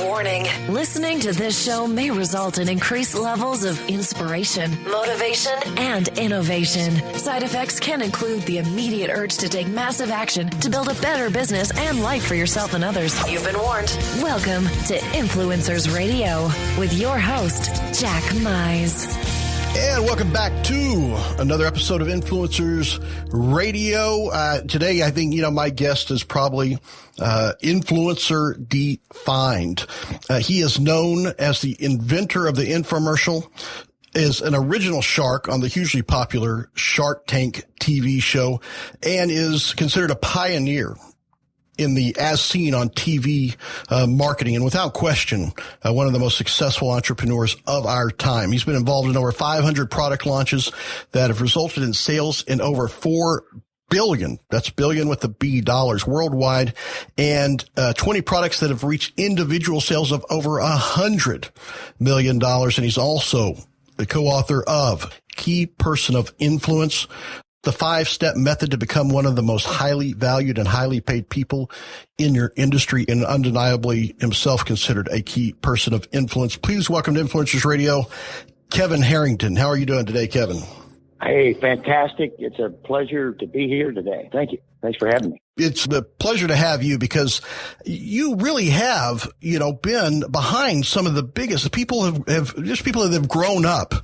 Warning. Listening to this show may result in increased levels of inspiration, motivation, and innovation. Side effects can include the immediate urge to take massive action to build a better business and life for yourself and others. You've been warned. Welcome to Influencers Radio with your host, Jack Mize. And welcome back to another episode of Influencers Radio. Today, I think, my guest is probably influencer defined. He is known as the inventor of the infomercial, is an original shark on the hugely popular Shark Tank TV show, and is considered a pioneer in the as seen on TV marketing, and without question, one of the most successful entrepreneurs of our time. He's been involved in over 500 product launches that have resulted in sales in over $4 billion. That's billion with the B dollars worldwide, and 20 products that have reached individual sales of over $100 million. And he's also the co-author of Key Person of Influence, the 5-step method to become one of the most highly valued and highly paid people in your industry, and undeniably himself considered a key person of influence. Please welcome to Influencers Radio, Kevin Harrington. How are you doing today, Kevin? Hey, fantastic. It's a pleasure to be here today. Thank you. Thanks for having me. It's a pleasure to have you because you really have, been behind some of the biggest people people that have grown up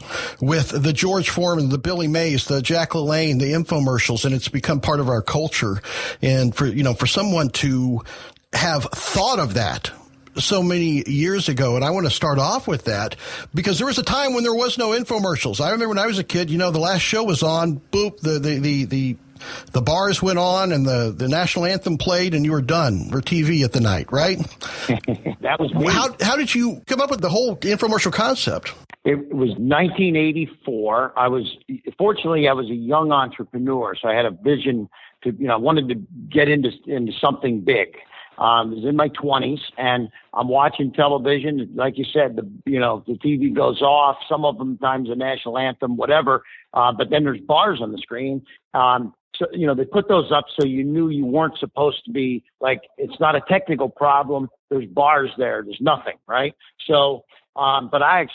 with the George Foreman, the Billy Mays, the Jack LaLanne, the infomercials, and it's become part of our culture. And for someone to have thought of that so many years ago, and I want to start off with that because there was a time when there was no infomercials. I remember when I was a kid, the last show was on, boop, the bars went on and the national anthem played and you were done for TV at the night, right? That was me. How did you come up with the whole infomercial concept? It was 1984. Fortunately, I was a young entrepreneur, so I had a vision to, I wanted to get into something big. I was in my 20s, and I'm watching television. Like you said, the TV goes off. Some of them times the national anthem, whatever. But then there's bars on the screen. So, they put those up so you knew you weren't supposed to be, like, it's not a technical problem. There's bars there. There's nothing, right? So, but I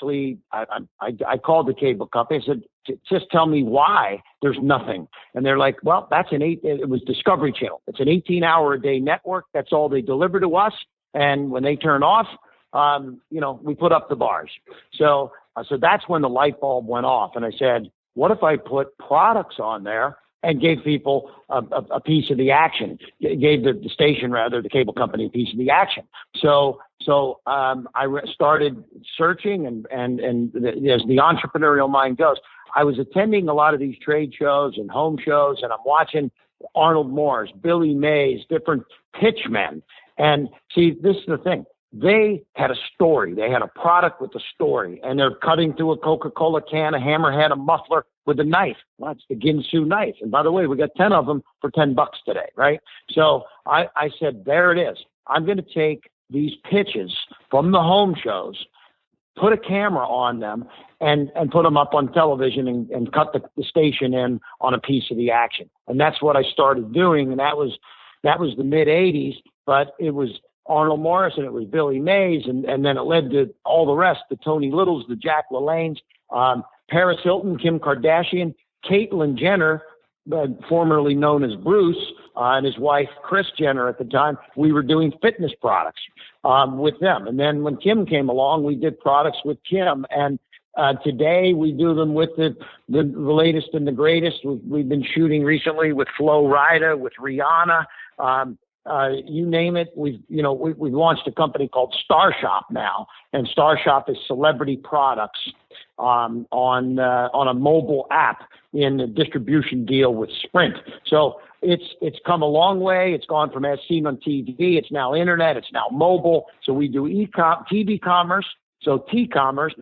called the cable company. I said, just tell me why there's nothing. And they're like, well, it was Discovery Channel. It's an 18-hour-a-day network. That's all they deliver to us. And when they turn off, we put up the bars. So that's when the light bulb went off. And I said, what if I put products on there and gave people a piece of the action, gave the station, rather, the cable company, a piece of the action. So I started searching, and as the entrepreneurial mind goes, I was attending a lot of these trade shows and home shows, and I'm watching Arnold Morris, Billy Mays, different pitchmen. And see, this is the thing. They had a story. They had a product with a story, and they're cutting through a Coca-Cola can, a hammerhead, a muffler with a knife. Well, that's the Ginsu knife. And by the way, we got 10 of them for $10 today, right? So I said, there it is. I'm going to take these pitches from the home shows, put a camera on them, and put them up on television and cut the station in on a piece of the action. And that's what I started doing. And that was the mid 80s, but it was Arnold Morris and it was Billy Mays. And then it led to all the rest, the Tony Littles, the Jack LaLannes, Paris Hilton, Kim Kardashian, Caitlyn Jenner, formerly known as Bruce, and his wife, Kris Jenner at the time. We were doing fitness products with them. And then when Kim came along, we did products with Kim. And today we do them with the latest and the greatest. We've been shooting recently with Flo Rida, with Rihanna, you name it. We've launched a company called Star Shop now, and Star Shop is celebrity products on a mobile app in a distribution deal with Sprint. So it's come a long way. It's gone from as seen on TV. It's now internet. It's now mobile. So we do TV commerce, so T-commerce,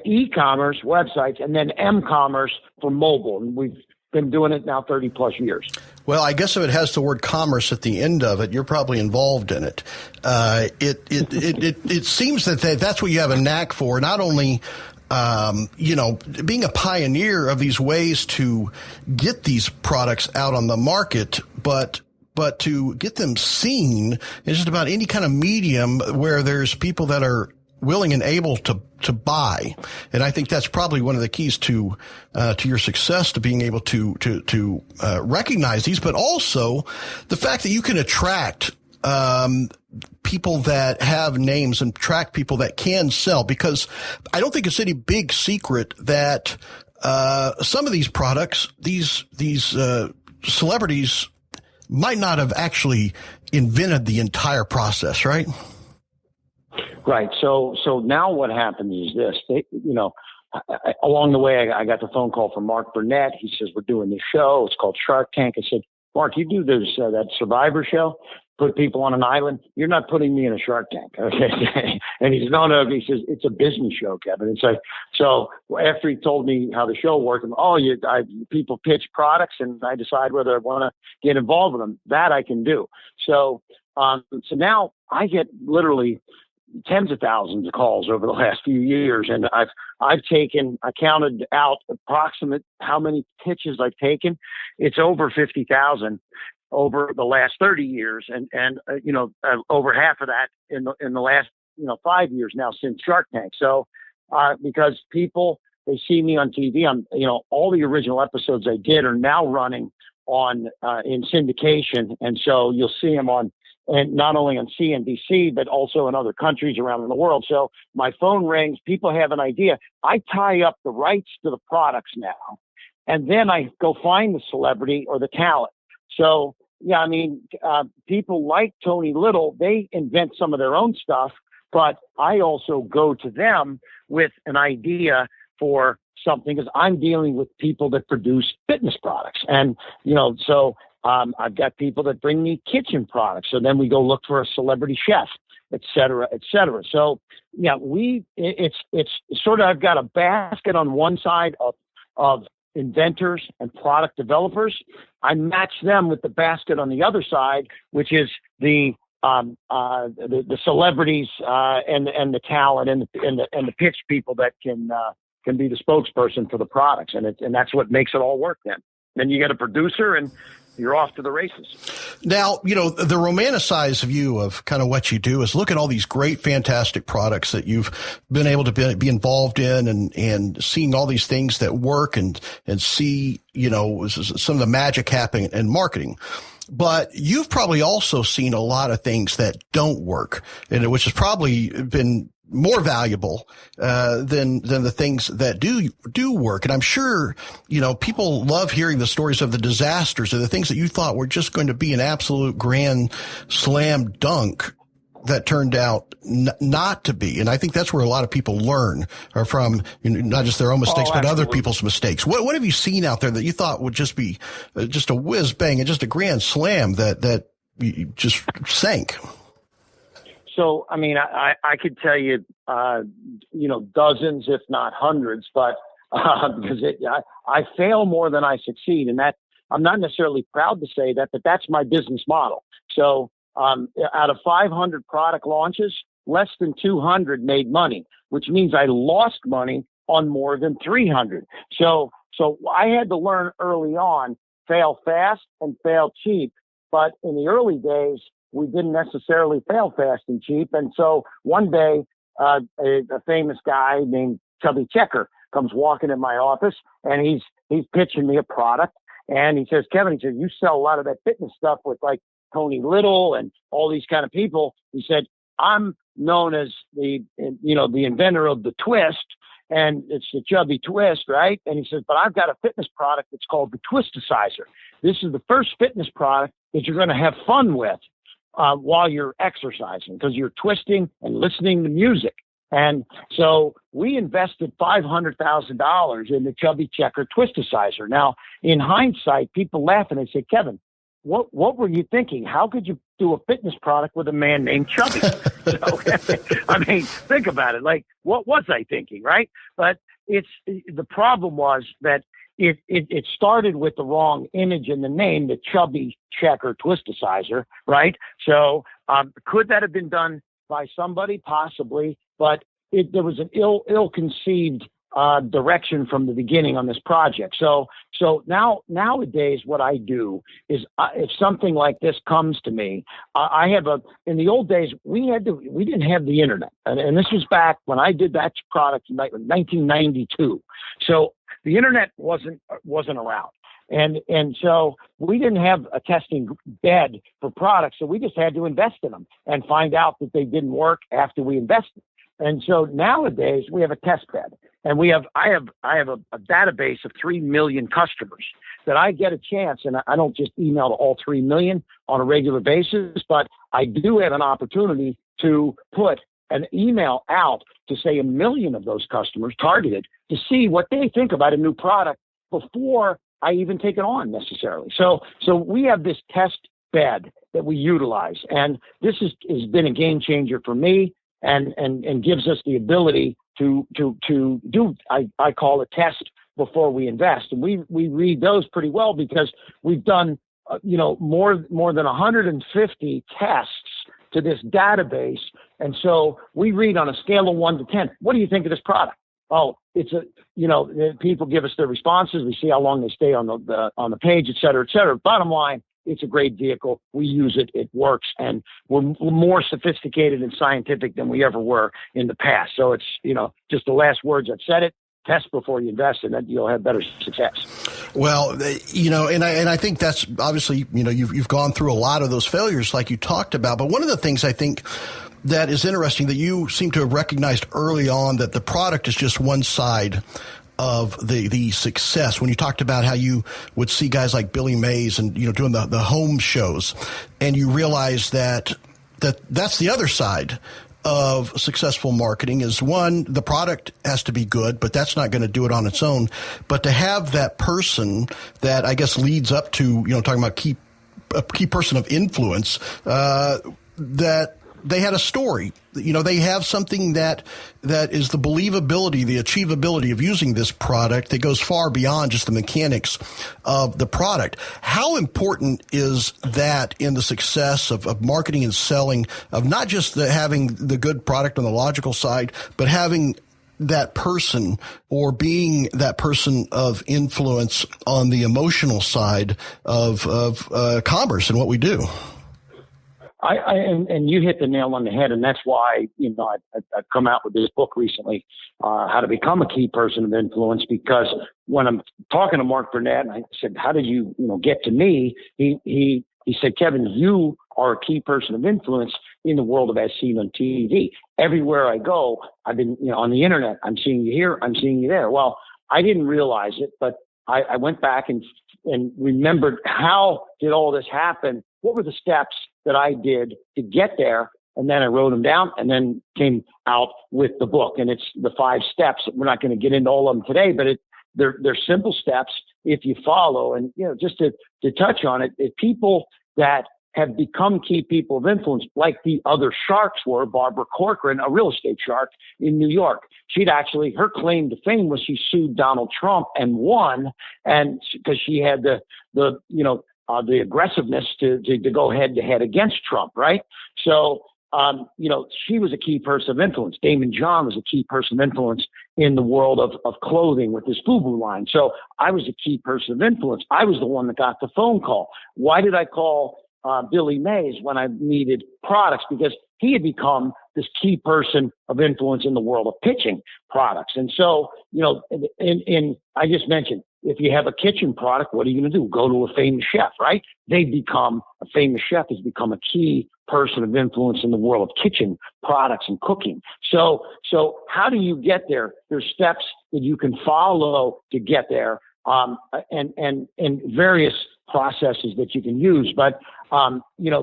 e-commerce websites, and then M-commerce for mobile. And we've been doing it now 30 plus years. Well, I guess if it has the word commerce at the end of it, you're probably involved in it. It seems that's what you have a knack for. Not only, being a pioneer of these ways to get these products out on the market, but but to get them seen in just about any kind of medium where there's people that are willing and able to buy. And I think that's probably one of the keys to your success, to being able to recognize these, but also the fact that you can attract people that have names and attract people that can sell, because I don't think it's any big secret that some of these products, these celebrities might not have actually invented the entire process, right? Right. So now what happens is this, along the way, I got the phone call from Mark Burnett. He says, we're doing this show. It's called Shark Tank. I said, Mark, you do this, that Survivor show, put people on an island. You're not putting me in a Shark Tank. Okay. And he says, no. He says, it's a business show, Kevin. It's like, so after he told me how the show worked, people pitch products and I decide whether I want to get involved with them. That I can do. So now I get literally tens of thousands of calls over the last few years. And I counted out approximate how many pitches I've taken. It's over 50,000 over the last 30 years. And over half of that in the last, 5 years now since Shark Tank. So, because people, they see me on TV, all the original episodes I did are now running on, in syndication. And so you'll see them on, and not only on CNBC, but also in other countries around the world. So my phone rings, people have an idea. I tie up the rights to the products now, and then I go find the celebrity or the talent. So, people like Tony Little, they invent some of their own stuff, but I also go to them with an idea for something, because I'm dealing with people that produce fitness products. And, I've got people that bring me kitchen products. So then we go look for a celebrity chef, et cetera, et cetera. So it's sort of, I've got a basket on one side of inventors and product developers. I match them with the basket on the other side, which is the celebrities and the talent and the pitch people that can be the spokesperson for the products, and that's what makes it all work. Then you get a producer and you're off to the races. Now, the romanticized view of kind of what you do is look at all these great, fantastic products that you've been able to be involved in, and seeing all these things that work and see, some of the magic happening in marketing. But you've probably also seen a lot of things that don't work, and which has probably been more valuable than the things that do work. And I'm sure, people love hearing the stories of the disasters, or the things that you thought were just going to be an absolute grand slam dunk that turned out not to be. And I think that's where a lot of people learn, or from not just their own mistakes, but other people's mistakes. What have you seen out there that you thought would just be just a whiz bang and just a grand slam that you just sank? So, I could tell you, dozens, if not hundreds, but because I fail more than I succeed. And that, I'm not necessarily proud to say that, but that's my business model. So out of 500 product launches, less than 200 made money, which means I lost money on more than 300. So I had to learn early on, fail fast and fail cheap. But in the early days, we didn't necessarily fail fast and cheap. And so one day, a famous guy named Chubby Checker comes walking in my office, and he's pitching me a product. And he says, Kevin, you sell a lot of that fitness stuff with like Tony Little and all these kind of people. He said, I'm known as the inventor of the twist, and it's the chubby twist, right? And he says, but I've got a fitness product that's called the Twisticizer. This is the first fitness product that you're going to have fun with while you're exercising, because you're twisting and listening to music. And so we invested $500,000 in the Chubby Checker Twisticizer. Now, in hindsight, people laugh and they say, Kevin, what were you thinking? How could you do a fitness product with a man named Chubby? Think about it. Like, what was I thinking, right? But the problem was that it started with the wrong image in the name, the Chubby Checker Twisticizer, right? So could that have been done by somebody? Possibly, but there was an ill-conceived direction from the beginning on this project. So nowadays, what I do is if something like this comes to me, in the old days, we didn't have the internet. And this was back when I did that product in 1992. So the internet wasn't around. And so we didn't have a testing bed for products. So we just had to invest in them and find out that they didn't work after we invested. And so nowadays we have a test bed, and I have a database of 3 million customers that I get a chance, and I don't just email to all 3 million on a regular basis, but I do have an opportunity to put an email out to say 1 million of those customers targeted to see what they think about a new product before I even take it on necessarily. So we have this test bed that we utilize, and this has been a game changer for me. And gives us the ability to do, I call it test before we invest. And we read those pretty well because we've done, more than 150 tests to this database. And so we read on a scale of 1 to 10, what do you think of this product? Oh, it's people give us their responses. We see how long they stay on the page, et cetera, et cetera. Bottom line, it's a great vehicle. We use it. It works. And we're more sophisticated and scientific than we ever were in the past. So it's, just the last words I've said it. Test before you invest, and then you'll have better success. Well, and I think that's obviously, you've gone through a lot of those failures like you talked about. But one of the things I think that is interesting that you seem to have recognized early on that the product is just one side of the success. When you talked about how you would see guys like Billy Mays and, doing the home shows, and you realize that's the other side of successful marketing is, one, the product has to be good, but that's not going to do it on its own. But to have that person that I guess leads up to, talking about a key person of influence, that they had a story. They have something that is the believability, the achievability of using this product that goes far beyond just the mechanics of the product. How important is that in the success of marketing and selling, of not just having the good product on the logical side, but having that person or being that person of influence on the emotional side of commerce and what we do? And you hit the nail on the head, and that's why I've come out with this book recently, How to Become a Key Person of Influence. Because when I'm talking to Mark Burnett, and I said, "How did you get to me?" He said, "Kevin, you are a key person of influence in the world of as seen on TV. Everywhere I go, I've been on the internet. I'm seeing you here. I'm seeing you there." Well, I didn't realize it, but I went back and remembered, how did all this happen? What were the steps that I did to get there? And then I wrote them down and then came out with the book. And it's the 5 steps. We're not going to get into all of them today, but they're simple steps if you follow. And, just to touch on it, if people that have become key people of influence, like the other sharks were, Barbara Corcoran, a real estate shark in New York. Her claim to fame was she sued Donald Trump and won, and because she had the aggressiveness to go head to head against Trump, right? So, she was a key person of influence. Damon John was a key person of influence in the world of clothing with his FUBU line. So I was a key person of influence. I was the one that got the phone call. Why did I call Billy Mays when I needed products? Because he had become this key person of influence in the world of pitching products. And so, I just mentioned, if you have a kitchen product, what are you going to do? Go to a famous chef, right? A famous chef has become a key person of influence in the world of kitchen products and cooking. So how do you get there? There's steps that you can follow to get there, and various processes that you can use. But,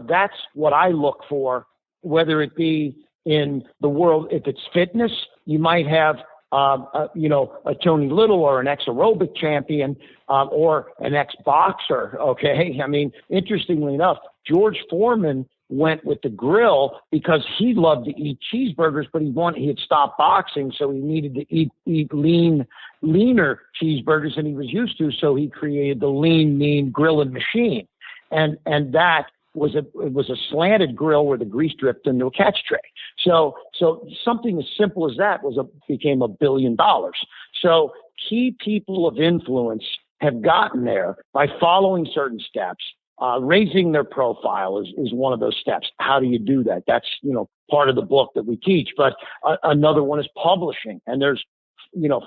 that's what I look for, whether it be in the world. If it's fitness, you might have a Tony Little or an ex-aerobic champion, or an ex-boxer. Okay. I mean, interestingly enough, George Foreman went with the grill because he loved to eat cheeseburgers, but he had stopped boxing. So he needed to eat leaner cheeseburgers than he was used to. So he created the lean, mean grilling machine. And that it was a slanted grill where the grease dripped into a catch tray. So something as simple as that became $1 billion. So key people of influence have gotten there by following certain steps. Raising their profile is one of those steps. How do you do that? That's, part of the book that we teach. But another one is publishing. And there's,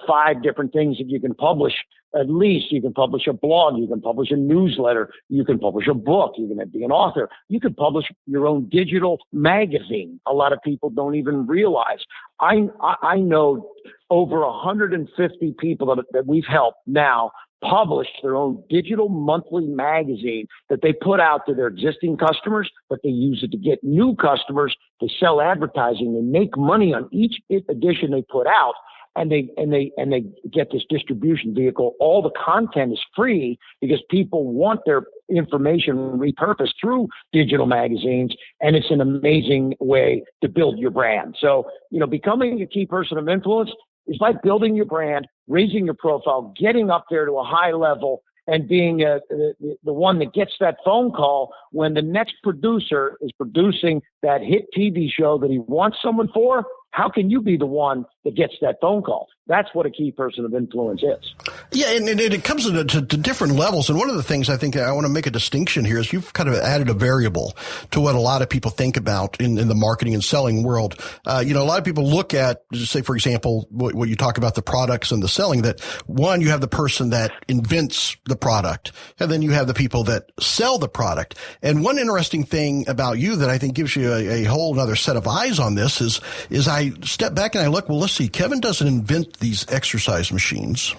5 different things that you can publish. At least you can publish a blog, you can publish a newsletter, you can publish a book, you can be an author, you can publish your own digital magazine. A lot of people don't even realize. I know over 150 people that we've helped now publish their own digital monthly magazine that they put out to their existing customers, but they use it to get new customers, to sell advertising, and make money on each edition they put out. And they get this distribution vehicle. All the content is free because people want their information repurposed through digital magazines, and it's an amazing way to build your brand. So, becoming a key person of influence is like building your brand, raising your profile, getting up there to a high level, and being the one that gets that phone call when the next producer is producing that hit TV show that he wants someone for. How can you be the one that gets that phone call? That's what a key person of influence is. Yeah, and it comes to different levels. And one of the things I think I want to make a distinction here is you've kind of added a variable to what a lot of people think about in the marketing and selling world. A lot of people look at, say, for example, what you talk about the products and the selling, that one, you have the person that invents the product, and then you have the people that sell the product. And one interesting thing about you that I think gives you a whole other set of eyes on this is I step back and I look, well, let's see, Kevin doesn't invent these exercise machines.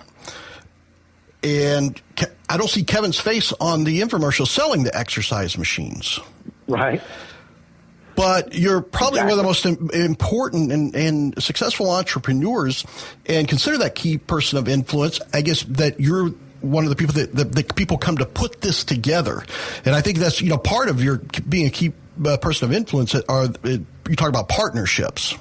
And I don't see Kevin's face on the infomercial selling the exercise machines. Right. But you're probably one of the most important and successful entrepreneurs, and consider that key person of influence. I guess that you're one of the people that people come to put this together. And I think that's, part of your being a key person of influence you talk about partnerships.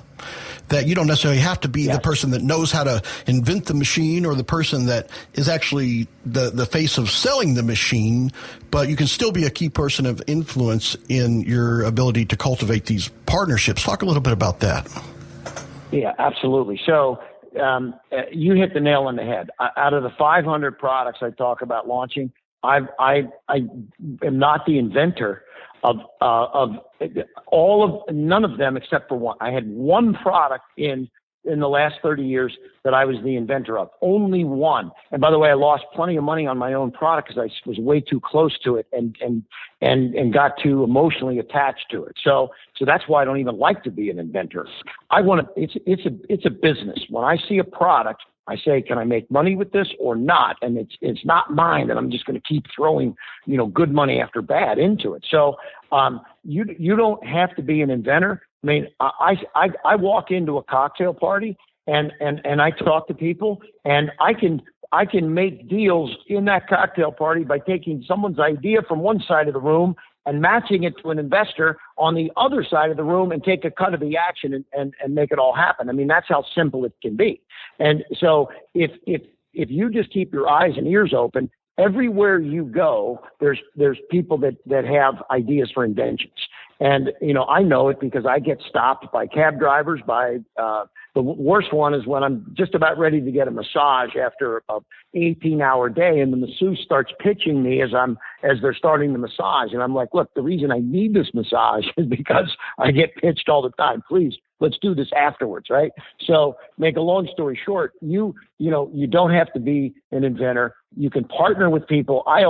That you don't necessarily have to be the person that knows how to invent the machine or the person that is actually the face of selling the machine, but you can still be a key person of influence in your ability to cultivate these partnerships. Talk a little bit about that. Yeah, absolutely. So you hit the nail on the head. Out of the 500 products I talk about launching, I am not the inventor of none of them except for one. I had one product in the last 30 years that I was the inventor of. Only one. And by the way, I lost plenty of money on my own product because I was way too close to it and got too emotionally attached to it. So that's why I don't even like to be an inventor. It's a business. When I see a product, I say, can I make money with this or not? And it's not mine, and I'm just going to keep throwing, good money after bad into it. So you don't have to be an inventor. I mean, I walk into a cocktail party and I talk to people, and I can make deals in that cocktail party by taking someone's idea from one side of the room and matching it to an investor on the other side of the room and take a cut of the action and make it all happen. I mean, that's how simple it can be. And so if you just keep your eyes and ears open, everywhere you go, there's people that have ideas for inventions. And, I know it because I get stopped by cab drivers, by the worst one is when I'm just about ready to get a massage after a 18-hour day, and the masseuse starts pitching me as they're starting the massage. And I'm like, look, the reason I need this massage is because I get pitched all the time. Please, let's do this afterwards, right? So make a long story short, you don't have to be an inventor. You can partner with people. I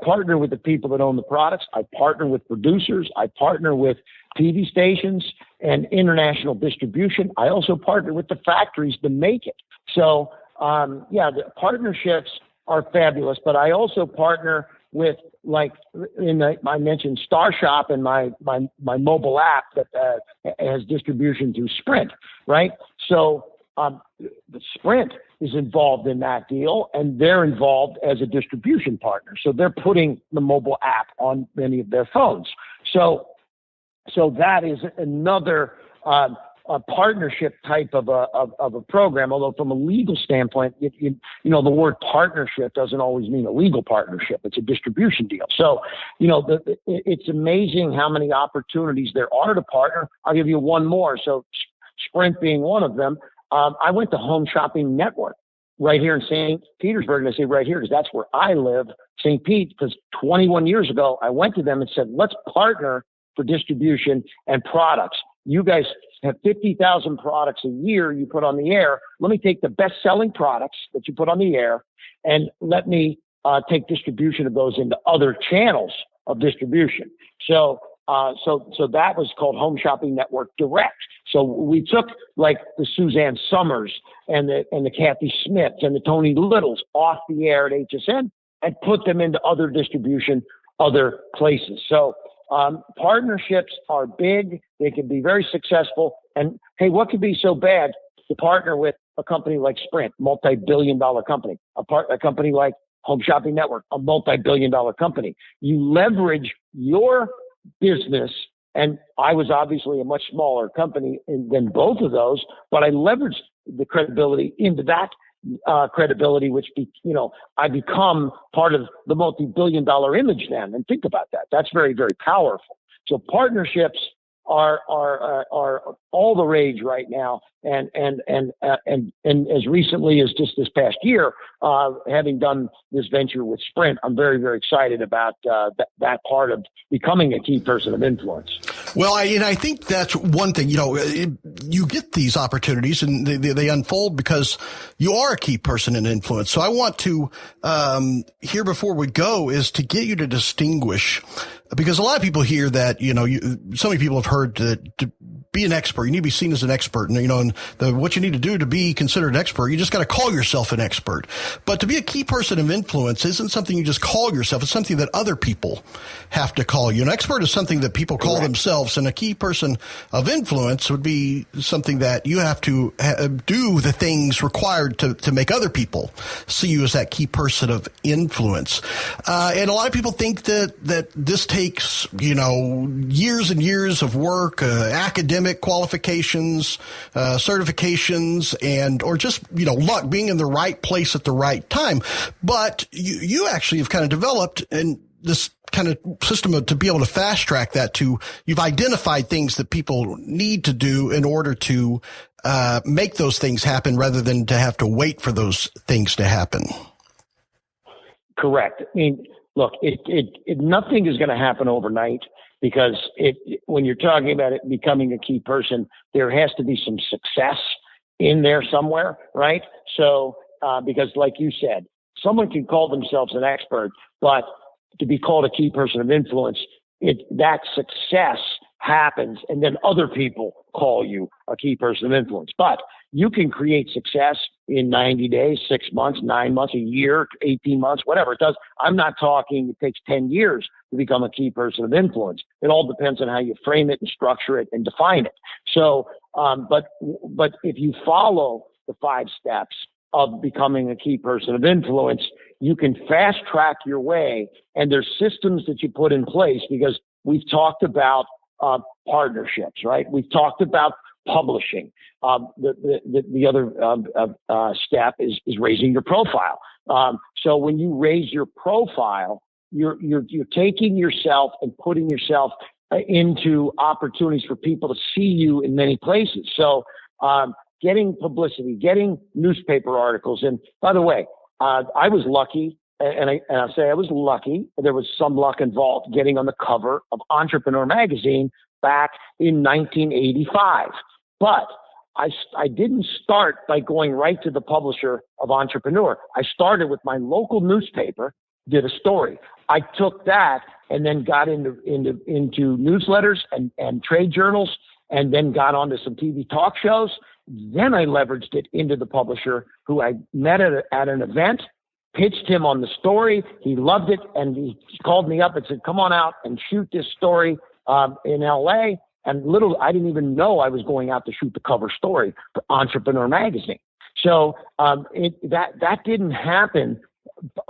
partner with the people that own the products. I partner with producers. I partner with TV stations and international distribution. I also partner with the factories to make it. So, the partnerships are fabulous, but I also partner with, I mentioned Star Shop and my mobile app that has distribution through Sprint, right? So the Sprint is involved in that deal, and they're involved as a distribution partner. So they're putting the mobile app on many of their phones. So that is another a partnership type of a program, although from a legal standpoint, the word partnership doesn't always mean a legal partnership. It's a distribution deal. So, it's amazing how many opportunities there are to partner. I'll give you one more. So Sprint being one of them. I went to Home Shopping Network right here in St. Petersburg, and I say right here because that's where I live, St. Pete, because 21 years ago, I went to them and said, let's partner for distribution and products. You guys have 50,000 products a year you put on the air. Let me take the best-selling products that you put on the air and let me take distribution of those into other channels of distribution. So that was called Home Shopping Network Direct. So we took like the Suzanne Summers and the Kathy Smiths and the Tony Littles off the air at HSN and put them into other distribution, other places. So partnerships are big. They can be very successful. And hey, what could be so bad to partner with a company like Sprint, multi-billion-dollar company, a company like Home Shopping Network, a multi-billion-dollar company? You leverage your business, and I was obviously a much smaller company than both of those, but I leveraged the credibility into that credibility, which I become part of the multi-billion-dollar image then. And think about that. That's very, very powerful. So partnerships are all the rage right now, and as recently as just this past year, having done this venture with Sprint, I'm very, very excited about that part of becoming a key person of influence. Well, I think that's one thing. You get these opportunities and they unfold because you are a key person in influence. So I want to here before we go is to get you to distinguish, because a lot of people hear that so many people have heard that to be an expert, you need to be seen as an expert, and what you need to do to be considered an expert, you just got to call yourself an expert. But to be a key person of influence isn't something you just call yourself. It's something that other people have to call you. An expert is something that people call themselves, and a key person of influence would be something that you have to do the things required to make other people see you as that key person of influence. And a lot of people think that this takes, years and years of work, academic qualifications, certifications, or just, luck, being in the right place at the right time. But you actually have kind of developed this kind of system to be able to fast track that you've identified things that people need to do in order to make those things happen rather than to have to wait for those things to happen. Correct. I mean, look, nothing is going to happen overnight, because when you're talking about it becoming a key person, there has to be some success in there somewhere, right? So, because like you said, someone can call themselves an expert, but to be called a key person of influence, that success happens, and then other people call you a key person of influence. But you can create success in 90 days, 6 months, 9 months, a year, 18 months, whatever it does. I'm not talking it takes 10 years to become a key person of influence. It all depends on how you frame it and structure it and define it. So, but if you follow the 5 steps of becoming a key person of influence, you can fast track your way. And there's systems that you put in place, because we've talked about partnerships, right? We've talked about publishing. The other step is raising your profile. So when you raise your profile, you're taking yourself and putting yourself into opportunities for people to see you in many places. So getting publicity, getting newspaper articles. And by the way, I was lucky, and I'll say I was lucky. There was some luck involved getting on the cover of Entrepreneur magazine back in 1985. But I didn't start by going right to the publisher of Entrepreneur. I started with my local newspaper, did a story. I took that and then got into newsletters and trade journals, and then got onto some TV talk shows. Then I leveraged it into the publisher, who I met at an event, pitched him on the story. He loved it, and he called me up and said, come on out and shoot this story in LA. And I didn't even know I was going out to shoot the cover story for Entrepreneur magazine. So that didn't happen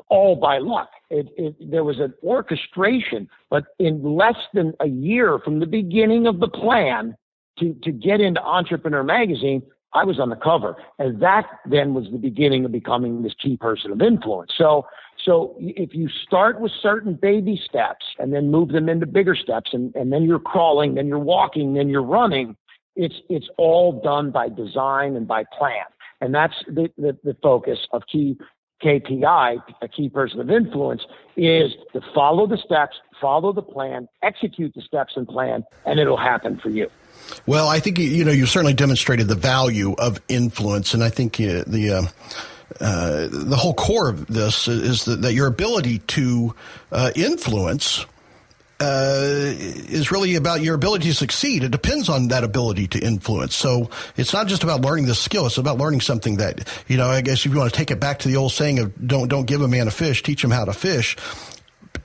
all by luck. There was an orchestration, but in less than a year from the beginning of the plan, to get into Entrepreneur Magazine, I was on the cover. And that then was the beginning of becoming this key person of influence. So if you start with certain baby steps and then move them into bigger steps, and then you're crawling, then you're walking, then you're running, it's all done by design and by plan. And that's the focus of KPI, a key person of influence, is to follow the steps, follow the plan, execute the steps and plan, and it'll happen for you. Well, I think, you certainly demonstrated the value of influence. And I think the whole core of this is that your ability to influence is really about your ability to succeed. It depends on that ability to influence. So it's not just about learning the skill. It's about learning something that, I guess if you want to take it back to the old saying of don't give a man a fish, teach him how to fish.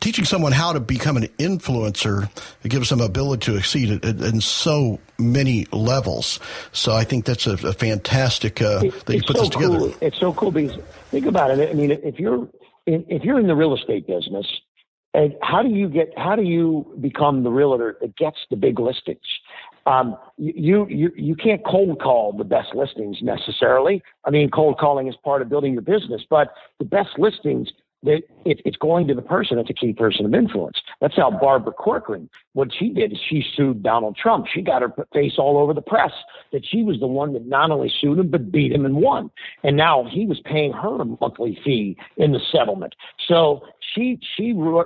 Teaching someone how to become an influencer, it gives them ability to exceed in so many levels. So I think that's a fantastic that you put this together. Cool. It's so cool because think about it. I mean, if you're in the real estate business, and how do you become the realtor that gets the big listings? You can't cold call the best listings necessarily. I mean, cold calling is part of building your business, but the best listings, it's going to the person that's a key person of influence. That's how Barbara Corcoran, what she did is she sued Donald Trump. She got her face all over the press that she was the one that not only sued him, but beat him and won. And now he was paying her a monthly fee in the settlement. So she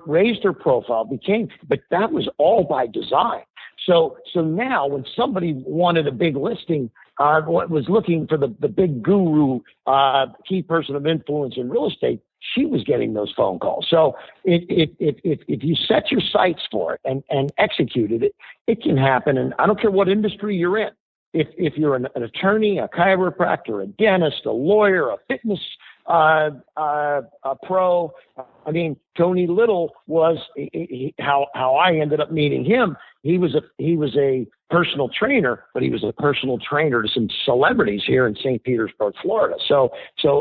raised her profile, but that was all by design. So now when somebody wanted a big listing, was looking for the big guru, key person of influence in real estate, she was getting those phone calls. So if you set your sights for it and executed it, it can happen. And I don't care what industry you're in. If you're an attorney, a chiropractor, a dentist, a lawyer, a fitness a pro. I mean, Tony Little was how I ended up meeting him. He was a personal trainer, but he was a personal trainer to some celebrities here in St. Petersburg, Florida. So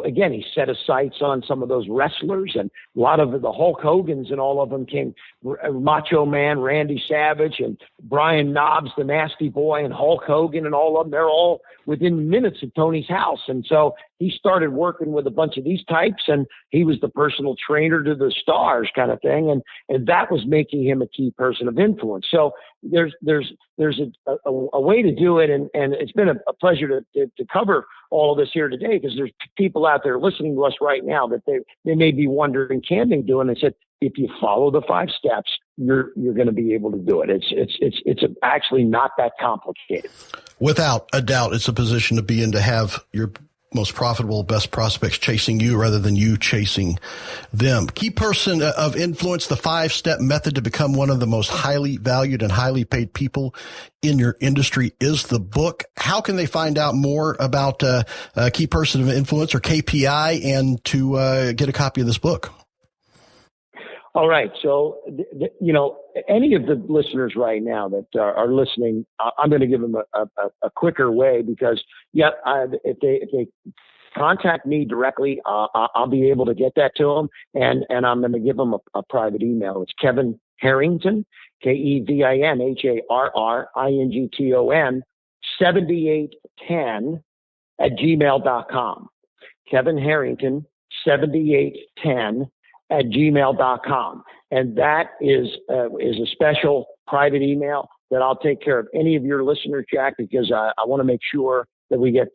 again, he set his sights on some of those wrestlers, and a lot of the Hulk Hogans and all of them came, Macho Man, Randy Savage, and Brian Knobs, the Nasty Boy, and Hulk Hogan, and all of them. They're all within minutes of Tony's house. And so he started working with a bunch of these types, and he was the personal trainer to the stars kind of thing. And that was making him a key person of influence. So there's a way to do it. And it's been a pleasure to cover all of this here today, because there's people out there listening to us right now that they may be wondering, can they do it? And I said, if you follow the 5 steps, you're going to be able to do it. It's actually not that complicated. Without a doubt, it's a position to be in, to have your most profitable, best prospects chasing you rather than you chasing them. Key person of influence, the 5-step method to become one of the most highly valued and highly paid people in your industry is the book. How can they find out more about key person of influence, or KPI, and to get a copy of this book? All right. So, any of the listeners right now that are listening, I'm going to give them a quicker way, because if they contact me directly, I'll be able to get that to them. And I'm going to give them a private email. It's Kevin Harrington, KevinHarrington, 7810 @gmail.com. Kevin Harrington, 7810 @gmail.com. And that is a special private email that I'll take care of any of your listeners, Jack, because I want to make sure that we get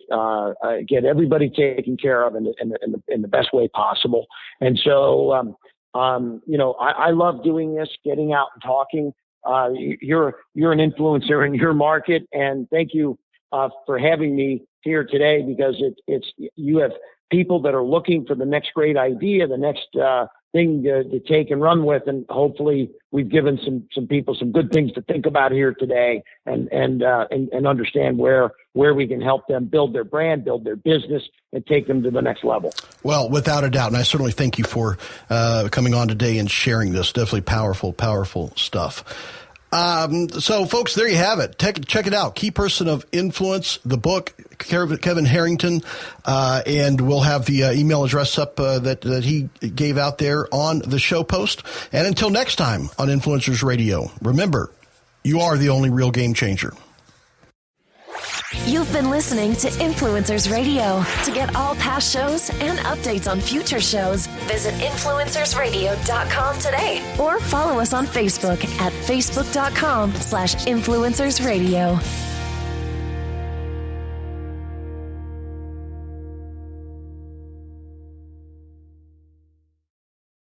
everybody taken care of in the best way possible. And so, I love doing this, getting out and talking. You're an influencer in your market, and thank you for having me here today, because you have people that are looking for the next great idea, the next thing to take and run with, and hopefully we've given some people some good things to think about here today, and understand where we can help them build their brand, build their business, and take them to the next level. Well, without a doubt, and I certainly thank you for coming on today and sharing this. Definitely powerful stuff. So folks, there you have it. Check it out. Key Person of Influence, the book, Kevin Harrington, and we'll have the email address up that he gave out there on the show post. And until next time on Influencers Radio, remember, you are the only real game changer. You've been listening to Influencers Radio. To get all past shows and updates on future shows, visit influencersradio.com today or follow us on Facebook at facebook.com/influencersradio.